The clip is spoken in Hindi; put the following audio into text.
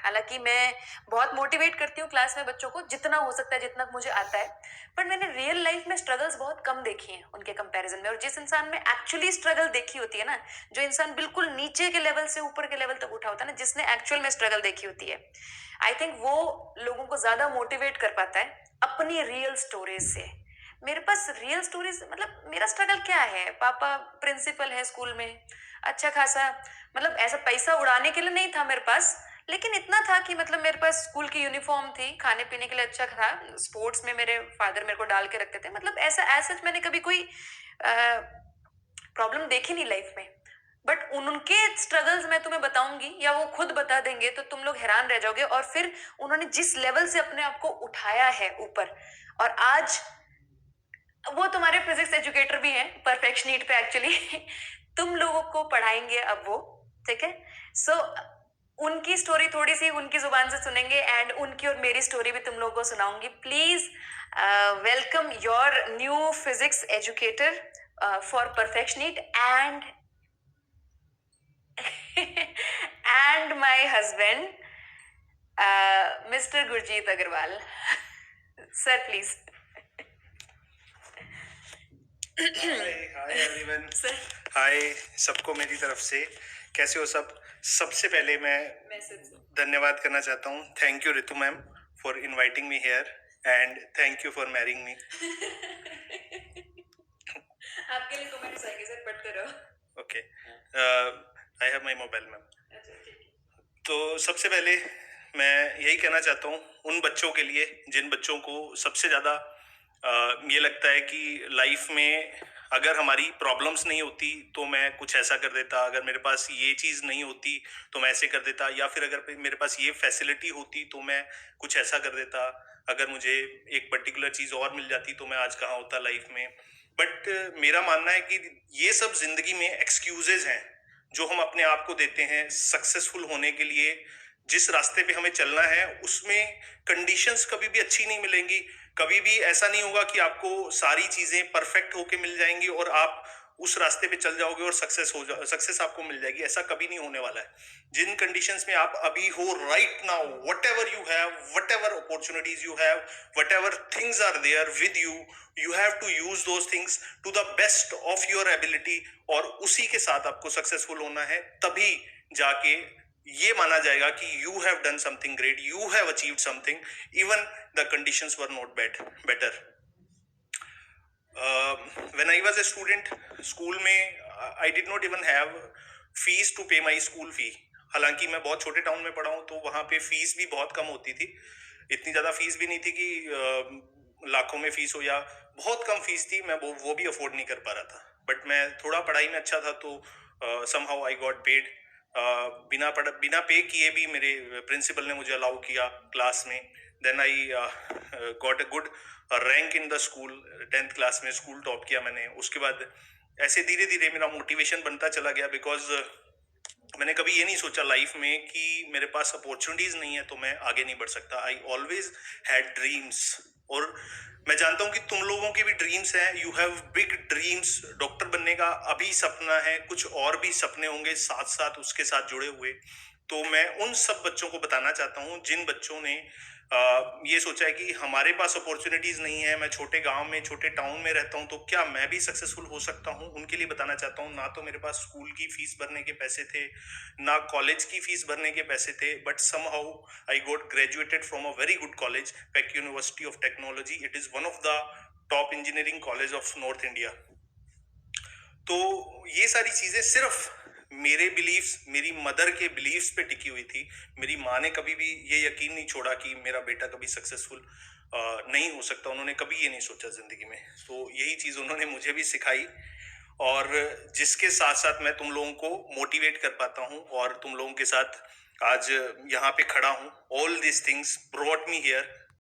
हालांकि मैं बहुत मोटिवेट करती हूँ क्लास में बच्चों को, जितना हो सकता है, जितना मुझे आता है। पर मैंने रियल लाइफ में स्ट्रगल्स बहुत कम देखी हैं उनके कंपैरिजन में। और जिस इंसान में एक्चुअली स्ट्रगल देखी होती है ना, जो इंसान बिल्कुल नीचे के लेवल से ऊपर के लेवल तक उठा होता है ना, जिसने एक्चुअल में स्ट्रगल देखी होती है, आई थिंक वो लोगों को ज्यादा मोटिवेट कर पाता है अपनी रियल स्टोरीज से। मेरे पास रियल स्टोरीज, मतलब मेरा स्ट्रगल क्या है, पापा प्रिंसिपल है स्कूल में, अच्छा खासा, मतलब ऐसा पैसा उड़ाने के लिए नहीं था मेरे पास, लेकिन इतना था कि मतलब मेरे पास स्कूल की यूनिफॉर्म थी, खाने पीने के लिए अच्छा था, स्पोर्ट्स में मेरे फादर मेरे को डाल के रखते थे। मतलब ऐसा सच मैंने कभी कोई प्रॉब्लम देखी नहीं लाइफ में। बट उनके स्ट्रगल्स मैं तुम्हें बताऊंगी या वो खुद बता देंगे तो तुम लोग हैरान रह जाओगे। और फिर उन्होंने जिस लेवल से अपने आप को उठाया है ऊपर, और आज वो तुम्हारे फिजिक्स एजुकेटर भी हैं परफेक्ट नीट पे एक्चुअली तुम लोगों को पढ़ाएंगे अब वो, ठीक है। सो उनकी स्टोरी थोड़ी सी उनकी जुबान से सुनेंगे, एंड उनकी और मेरी स्टोरी भी तुम लोगों को सुनाऊंगी। Please welcome your new physics educator for perfect NEET and my husband mister Gurjeet Agarwal sir, please. Hi everyone. Sir, hi सबको मेरी तरफ से। कैसे हो सब? सबसे पहले मैं धन्यवाद करना चाहता हूँ। Thank you Ritu ma'am for inviting me here and thank you for marrying me. आपके लिए कमेंट्स आएंगे सर, पढ़ते रहो। Okay, I have my mobile ma'am. अच्छा, ठीक है। तो सबसे पहले मैं यही कहना चाहता हूँ उन बच्चों के लिए जिन बच्चों को सबसे ज़्यादा ये लगता है कि लाइफ में अगर हमारी प्रॉब्लम्स नहीं होती तो मैं कुछ ऐसा कर देता, अगर मेरे पास ये चीज़ नहीं होती तो मैं ऐसे कर देता, या फिर अगर मेरे पास ये फैसिलिटी होती तो मैं कुछ ऐसा कर देता, अगर मुझे एक पर्टिकुलर चीज़ और मिल जाती तो मैं आज कहाँ होता लाइफ में। बट मेरा मानना है कि ये सब जिंदगी में एक्सक्यूजेज हैं जो हम अपने आप को देते हैं सक्सेसफुल होने के लिए। जिस रास्ते पे हमें चलना है उसमें कंडीशंस कभी भी अच्छी नहीं मिलेंगी। कभी भी ऐसा नहीं होगा कि आपको सारी चीजें परफेक्ट होके मिल जाएंगी और आप उस रास्ते पे चल जाओगे और सक्सेस आपको मिल जाएगी। ऐसा कभी नहीं होने वाला है। जिन कंडीशंस में आप अभी हो right now, whatever you have, whatever opportunities you have, whatever things are there with you, you have to use those things to the best of your ability. और उसी के साथ आपको सक्सेसफुल होना है, तभी जाके ये माना जाएगा कि you have done something great, you have achieved something even the conditions were not better. when I was a student, school में I did not even have fees to pay my school fee। हालांकि मैं बहुत छोटे टाउन में पढ़ा हूँ तो वहाँ पे फीस भी बहुत कम होती थी। इतनी ज़्यादा फीस भी नहीं थी कि लाखों में फीस हो, या बहुत कम फीस थी, मैं वो भी अफोर्ड नहीं कर पा रहा था। बट मैं थोड़ा पढ़ाई में अच्छा था तो समहाउ आई गॉट पेड। बिना पे किए भी मेरे प्रिंसिपल ने मुझे अलाउ किया क्लास में। Then I got a good rank in the school. 10th class में स्कूल टॉप किया मैंने। उसके बाद ऐसे धीरे धीरे मेरा मोटिवेशन बनता चला गया, बिकॉज मैंने कभी ये नहीं सोचा लाइफ में कि मेरे पास अपॉर्चुनिटीज नहीं है तो मैं आगे नहीं बढ़ सकता। आई ऑलवेज हैड ड्रीम्स, और मैं जानता हूं कि तुम लोगों के भी ड्रीम्स हैं। You have big dreams. Doctor बनने का अभी सपना है, कुछ और भी सपने होंगे साथ साथ उसके साथ जुड़े हुए। तो मैं उन सब बच्चों को बताना चाहता हूं जिन बच्चों ने ये सोचा है कि हमारे पास अपॉर्चुनिटीज नहीं है, मैं छोटे गांव में छोटे टाउन में रहता हूं तो क्या मैं भी सक्सेसफुल हो सकता हूं। उनके लिए बताना चाहता हूं, ना तो मेरे पास स्कूल की फीस भरने के पैसे थे, ना कॉलेज की फीस भरने के पैसे थे, but somehow I got graduated from a very good college, pack university of technology. It is one of the top engineering college of north India. तो ये सारी चीजें सिर्फ मेरे बिलीव्स, मेरी मदर के बिलीव्स पे टिकी हुई थी। मेरी माँ ने कभी भी ये यकीन नहीं छोड़ा कि मेरा बेटा कभी सक्सेसफुल नहीं हो सकता। उन्होंने कभी ये नहीं सोचा जिंदगी में। तो यही चीज उन्होंने मुझे भी सिखाई, और जिसके साथ साथ मैं तुम लोगों को मोटिवेट कर पाता हूँ और तुम लोगों के साथ आज यहाँ पे खड़ा हूँ। All this things brought me here